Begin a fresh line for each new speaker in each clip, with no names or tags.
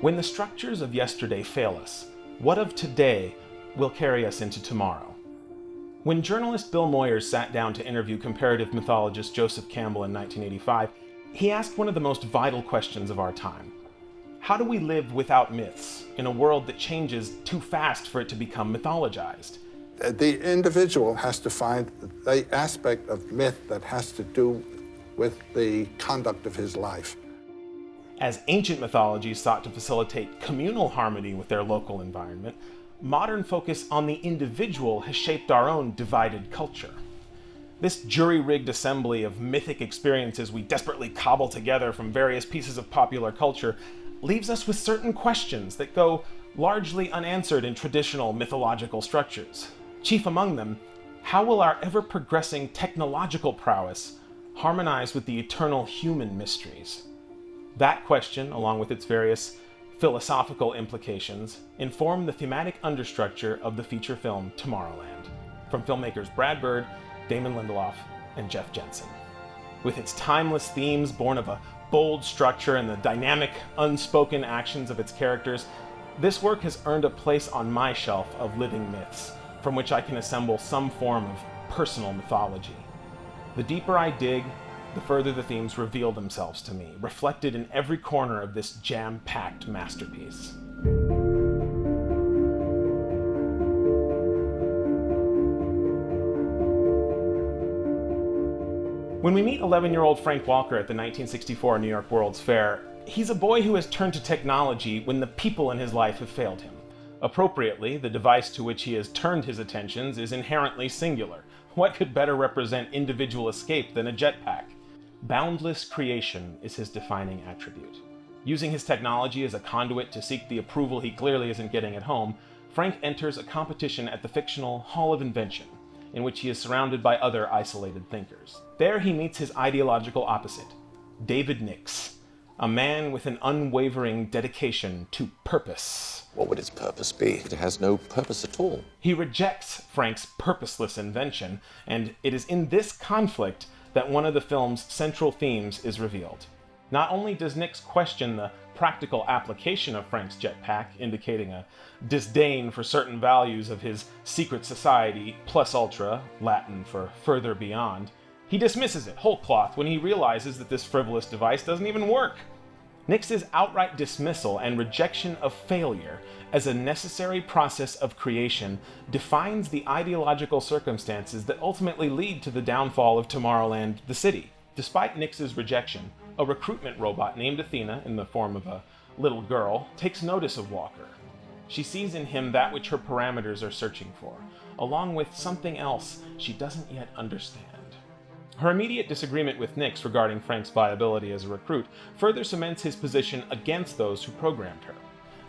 When the structures of yesterday fail us, what of today will carry us into tomorrow? When journalist Bill Moyers sat down to interview comparative mythologist Joseph Campbell in 1985, he asked one of the most vital questions of our time. How do we live without myths in a world that changes too fast for it to become mythologized?
The individual has to find the aspect of myth that has to do with the conduct of his life.
As ancient mythologies sought to facilitate communal harmony with their local environment, modern focus on the individual has shaped our own divided culture. This jury-rigged assembly of mythic experiences we desperately cobble together from various pieces of popular culture leaves us with certain questions that go largely unanswered in traditional mythological structures. Chief among them, how will our ever-progressing technological prowess harmonize with the eternal human mysteries? That question, along with its various philosophical implications, inform the thematic understructure of the feature film Tomorrowland, from filmmakers Brad Bird, Damon Lindelof, and Jeff Jensen. With its timeless themes born of a bold structure and the dynamic, unspoken actions of its characters, this work has earned a place on my shelf of living myths, from which I can assemble some form of personal mythology. The deeper I dig, the further the themes reveal themselves to me, reflected in every corner of this jam-packed masterpiece. When we meet 11-year-old Frank Walker at the 1964 New York World's Fair, he's a boy who has turned to technology when the people in his life have failed him. Appropriately, the device to which he has turned his attentions is inherently singular. What could better represent individual escape than a jetpack? Boundless creation is his defining attribute. Using his technology as a conduit to seek the approval he clearly isn't getting at home, Frank enters a competition at the fictional Hall of Invention, in which he is surrounded by other isolated thinkers. There he meets his ideological opposite, David Nix, a man with an unwavering dedication to purpose.
What would its purpose be? It has no purpose at all.
He rejects Frank's purposeless invention, and it is in this conflict that one of the film's central themes is revealed. Not only does Nix question the practical application of Frank's jetpack, indicating a disdain for certain values of his secret society, plus ultra, Latin for further beyond, he dismisses it whole cloth when he realizes that this frivolous device doesn't even work. Nix's outright dismissal and rejection of failure as a necessary process of creation defines the ideological circumstances that ultimately lead to the downfall of Tomorrowland, the city. Despite Nix's rejection, a recruitment robot named Athena, in the form of a little girl, takes notice of Walker. She sees in him that which her parameters are searching for, along with something else she doesn't yet understand. Her immediate disagreement with Nix regarding Frank's viability as a recruit further cements his position against those who programmed her.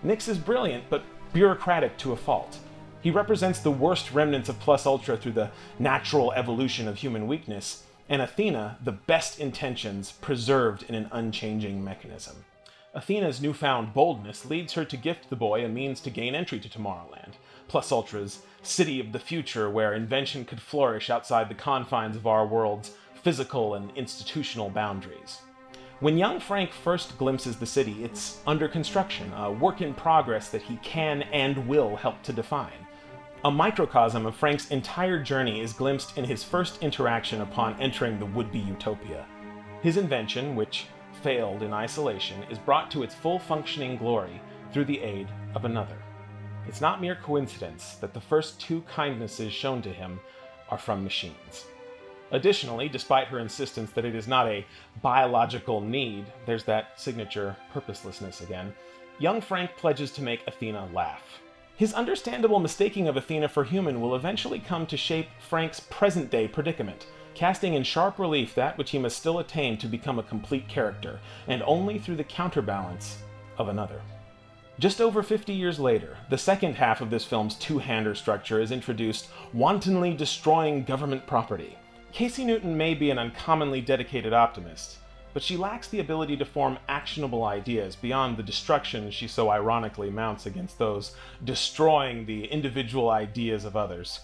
Nix is brilliant, but bureaucratic to a fault. He represents the worst remnants of plus ultra through the natural evolution of human weakness, and Athena, the best intentions preserved in an unchanging mechanism. Athena's newfound boldness leads her to gift the boy a means to gain entry to Tomorrowland, plus ultra's city of the future where invention could flourish outside the confines of our world's physical and institutional boundaries. When young Frank first glimpses the city, it's under construction, a work in progress that he can and will help to define. A microcosm of Frank's entire journey is glimpsed in his first interaction upon entering the would-be utopia. His invention, which failed in isolation, is brought to its full functioning glory through the aid of another. It's not mere coincidence that the first two kindnesses shown to him are from machines. Additionally, despite her insistence that it is not a biological need, there's that signature purposelessness again, young Frank pledges to make Athena laugh. His understandable mistaking of Athena for human will eventually come to shape Frank's present-day predicament, casting in sharp relief that which he must still attain to become a complete character, and only through the counterbalance of another. Just over 50 years later, the second half of this film's two-hander structure is introduced, wantonly destroying government property. Casey Newton may be an uncommonly dedicated optimist, but she lacks the ability to form actionable ideas beyond the destruction she so ironically mounts against those destroying the individual ideas of others.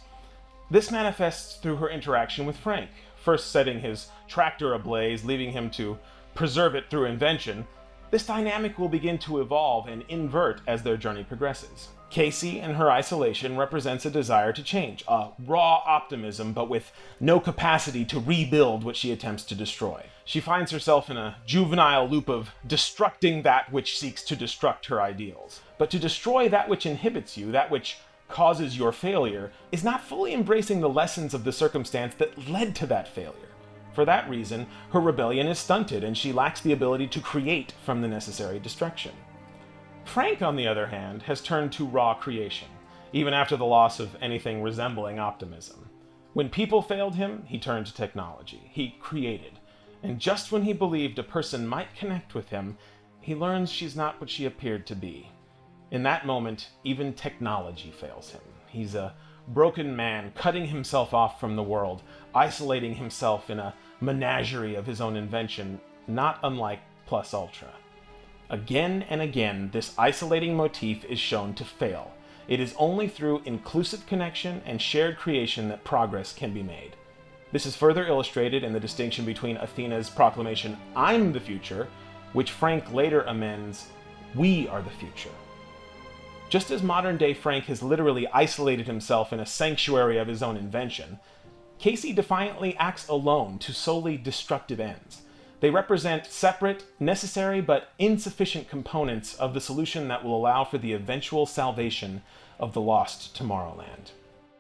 This manifests through her interaction with Frank, first setting his tractor ablaze, leaving him to preserve it through invention, This dynamic will begin to evolve and invert as their journey progresses. Casey and her isolation represents a desire to change, a raw optimism but with no capacity to rebuild what she attempts to destroy. She finds herself in a juvenile loop of destructing that which seeks to destruct her ideals. But to destroy that which inhibits you, that which causes your failure, is not fully embracing the lessons of the circumstance that led to that failure. For that reason, her rebellion is stunted and she lacks the ability to create from the necessary destruction. Frank, on the other hand, has turned to raw creation, even after the loss of anything resembling optimism. When people failed him, he turned to technology. He created. And just when he believed a person might connect with him, he learns she's not what she appeared to be. In that moment, even technology fails him. He's a broken man, cutting himself off from the world, isolating himself in a menagerie of his own invention, not unlike Plus Ultra. Again and again, this isolating motif is shown to fail. It is only through inclusive connection and shared creation that progress can be made. This is further illustrated in the distinction between Athena's proclamation, "I'm the future," which Frank later amends, "We are the future." Just as modern-day Frank has literally isolated himself in a sanctuary of his own invention, Casey defiantly acts alone to solely destructive ends. They represent separate, necessary, but insufficient components of the solution that will allow for the eventual salvation of the lost Tomorrowland.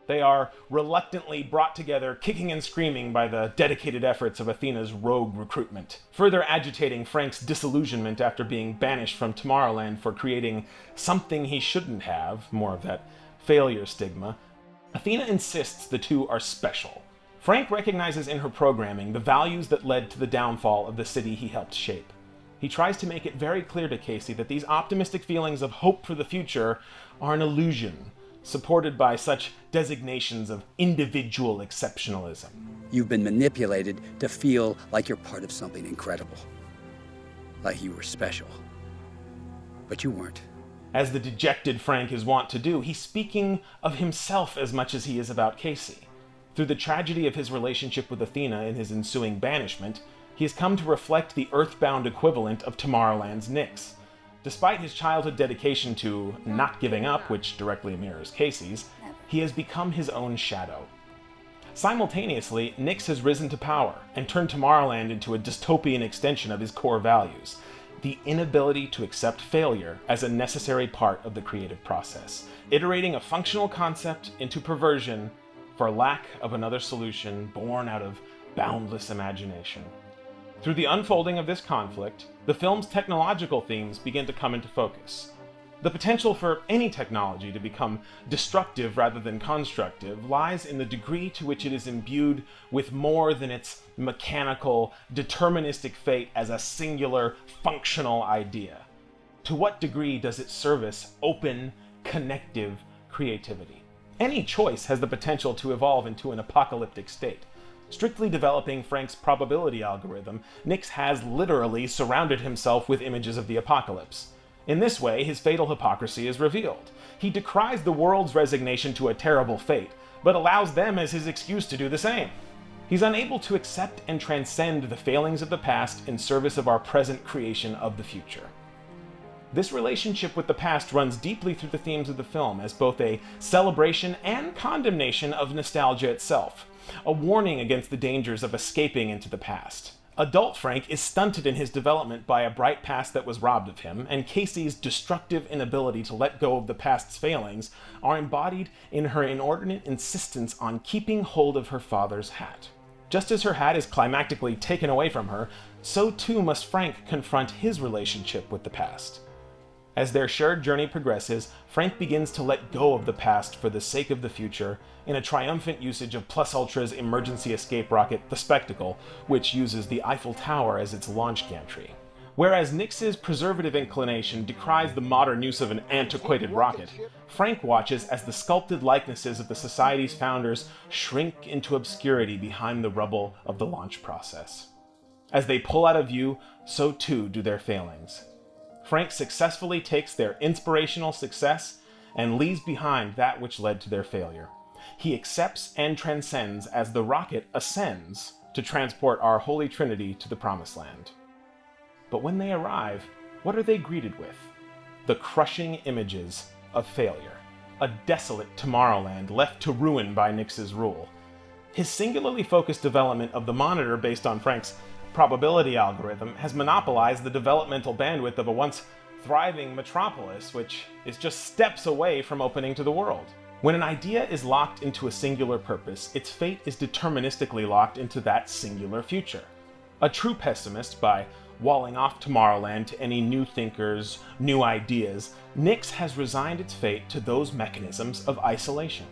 They are reluctantly brought together, kicking and screaming by the dedicated efforts of Athena's rogue recruitment, further agitating Frank's disillusionment after being banished from Tomorrowland for creating something he shouldn't have, more of that failure stigma. Athena insists the two are special. Frank recognizes in her programming the values that led to the downfall of the city he helped shape. He tries to make it very clear to Casey that these optimistic feelings of hope for the future are an illusion, supported by such designations of individual exceptionalism.
You've been manipulated to feel like you're part of something incredible. Like you were special. But you weren't.
As the dejected Frank is wont to do, he's speaking of himself as much as he is about Casey. Through the tragedy of his relationship with Athena and his ensuing banishment, he has come to reflect the earthbound equivalent of Tomorrowland's Nyx. Despite his childhood dedication to not giving up, which directly mirrors Casey's, he has become his own shadow. Simultaneously, Nyx has risen to power and turned Tomorrowland into a dystopian extension of his core values, the inability to accept failure as a necessary part of the creative process, iterating a functional concept into perversion for lack of another solution born out of boundless imagination. Through the unfolding of this conflict, the film's technological themes begin to come into focus. The potential for any technology to become destructive rather than constructive lies in the degree to which it is imbued with more than its mechanical, deterministic fate as a singular, functional idea. To what degree does it service open, connective creativity? Any choice has the potential to evolve into an apocalyptic state. Strictly developing Frank's probability algorithm, Nyx has literally surrounded himself with images of the apocalypse. In this way, his fatal hypocrisy is revealed. He decries the world's resignation to a terrible fate, but allows them as his excuse to do the same. He's unable to accept and transcend the failings of the past in service of our present creation of the future. This relationship with the past runs deeply through the themes of the film as both a celebration and condemnation of nostalgia itself, a warning against the dangers of escaping into the past. Adult Frank is stunted in his development by a bright past that was robbed of him, and Casey's destructive inability to let go of the past's failings are embodied in her inordinate insistence on keeping hold of her father's hat. Just as her hat is climactically taken away from her, so too must Frank confront his relationship with the past. As their shared journey progresses, Frank begins to let go of the past for the sake of the future in a triumphant usage of Plus Ultra's emergency escape rocket, the Spectacle, which uses the Eiffel Tower as its launch gantry. Whereas Nyx's preservative inclination decries the modern use of an antiquated rocket, Frank watches as the sculpted likenesses of the society's founders shrink into obscurity behind the rubble of the launch process. As they pull out of view, so too do their failings. Frank successfully takes their inspirational success and leaves behind that which led to their failure. He accepts and transcends as the rocket ascends to transport our Holy Trinity to the Promised Land. But when they arrive, what are they greeted with? The crushing images of failure. A desolate Tomorrowland left to ruin by Nix's rule. His singularly focused development of the Monitor based on Frank's probability algorithm has monopolized the developmental bandwidth of a once thriving metropolis, which is just steps away from opening to the world. When an idea is locked into a singular purpose, its fate is deterministically locked into that singular future. A true pessimist, by walling off Tomorrowland to any new thinkers, new ideas, Nix has resigned its fate to those mechanisms of isolation.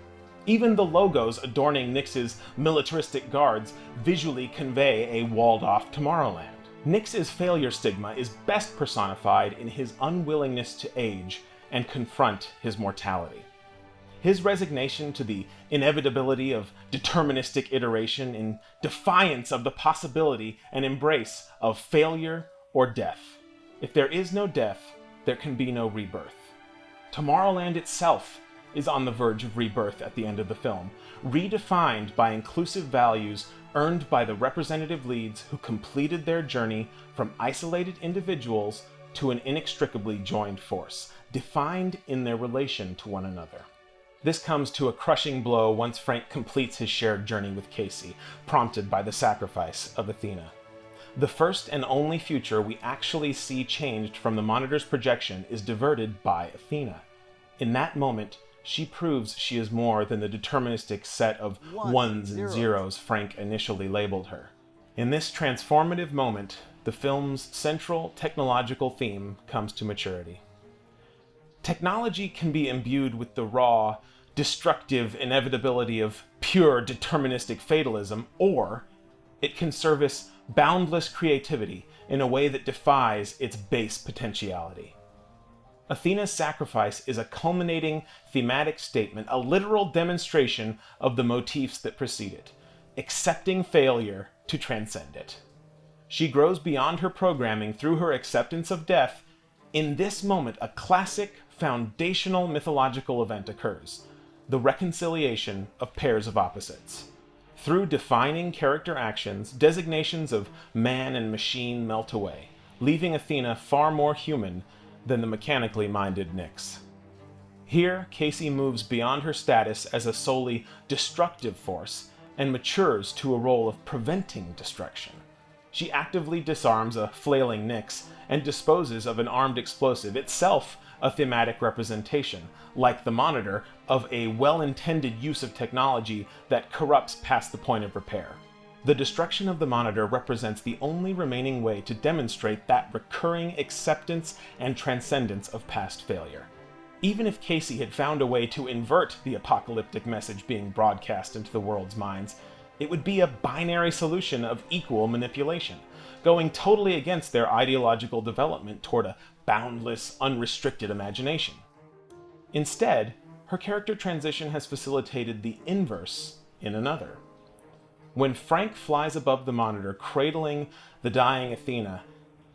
Even the logos adorning Nix's militaristic guards visually convey a walled-off Tomorrowland. Nix's failure stigma is best personified in his unwillingness to age and confront his mortality. His resignation to the inevitability of deterministic iteration in defiance of the possibility and embrace of failure or death. If there is no death, there can be no rebirth. Tomorrowland itself is on the verge of rebirth at the end of the film, redefined by inclusive values earned by the representative leads who completed their journey from isolated individuals to an inextricably joined force, defined in their relation to one another. This comes to a crushing blow once Frank completes his shared journey with Casey, prompted by the sacrifice of Athena. The first and only future we actually see changed from the Monitor's projection is diverted by Athena. In that moment, she proves she is more than the deterministic set of ones and zeros Frank initially labeled her. In this transformative moment, the film's central technological theme comes to maturity. Technology can be imbued with the raw, destructive inevitability of pure deterministic fatalism, or it can service boundless creativity in a way that defies its base potentiality. Athena's sacrifice is a culminating thematic statement, a literal demonstration of the motifs that precede it, accepting failure to transcend it. She grows beyond her programming through her acceptance of death. In this moment, a classic, foundational mythological event occurs, the reconciliation of pairs of opposites. Through defining character actions, designations of man and machine melt away, leaving Athena far more human than the mechanically minded Nix. Here, Casey moves beyond her status as a solely destructive force and matures to a role of preventing destruction. She actively disarms a flailing Nix and disposes of an armed explosive, itself a thematic representation, like the Monitor, of a well-intended use of technology that corrupts past the point of repair. The destruction of the Monitor represents the only remaining way to demonstrate that recurring acceptance and transcendence of past failure. Even if Casey had found a way to invert the apocalyptic message being broadcast into the world's minds, it would be a binary solution of equal manipulation, going totally against their ideological development toward a boundless, unrestricted imagination. Instead, her character transition has facilitated the inverse in another. When Frank flies above the Monitor, cradling the dying Athena,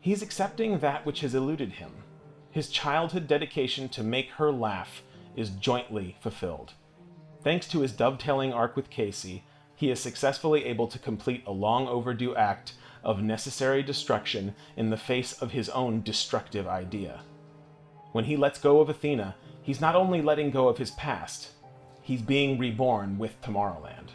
he's accepting that which has eluded him. His childhood dedication to make her laugh is jointly fulfilled. Thanks to his dovetailing arc with Casey, he is successfully able to complete a long overdue act of necessary destruction in the face of his own destructive idea. When he lets go of Athena, he's not only letting go of his past, he's being reborn with Tomorrowland.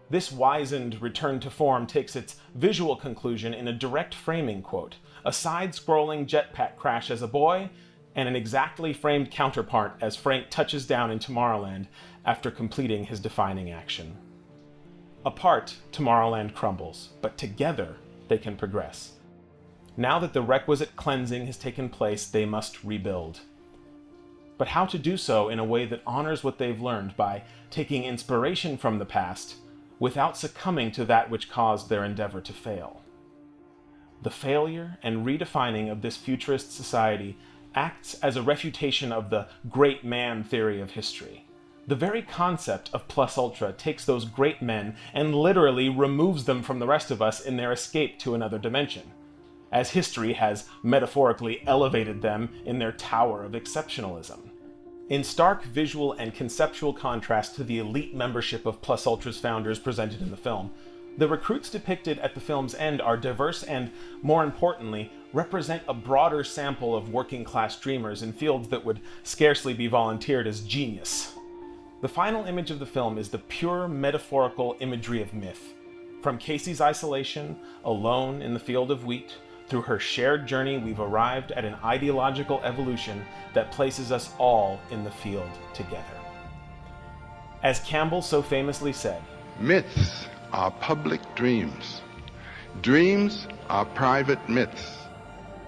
This wizened return to form takes its visual conclusion in a direct framing quote, a side-scrolling jetpack crash as a boy, and an exactly framed counterpart as Frank touches down in Tomorrowland after completing his defining action. Apart, Tomorrowland crumbles, but together they can progress. Now that the requisite cleansing has taken place, they must rebuild. But how to do so in a way that honors what they've learned by taking inspiration from the past without succumbing to that which caused their endeavor to fail. The failure and redefining of this futurist society acts as a refutation of the great man theory of history. The very concept of plus ultra takes those great men and literally removes them from the rest of us in their escape to another dimension, as history has metaphorically elevated them in their tower of exceptionalism. In stark visual and conceptual contrast to the elite membership of Plus Ultra's founders presented in the film, the recruits depicted at the film's end are diverse and, more importantly, represent a broader sample of working-class dreamers in fields that would scarcely be volunteered as genius. The final image of the film is the pure metaphorical imagery of myth. From Casey's isolation, alone in the field of wheat, through her shared journey, we've arrived at an ideological evolution that places us all in the field together. As Campbell so famously said,
"Myths are public dreams. Dreams are private myths."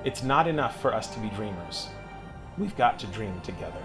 it's not enough for us to be dreamers. We've got to dream together.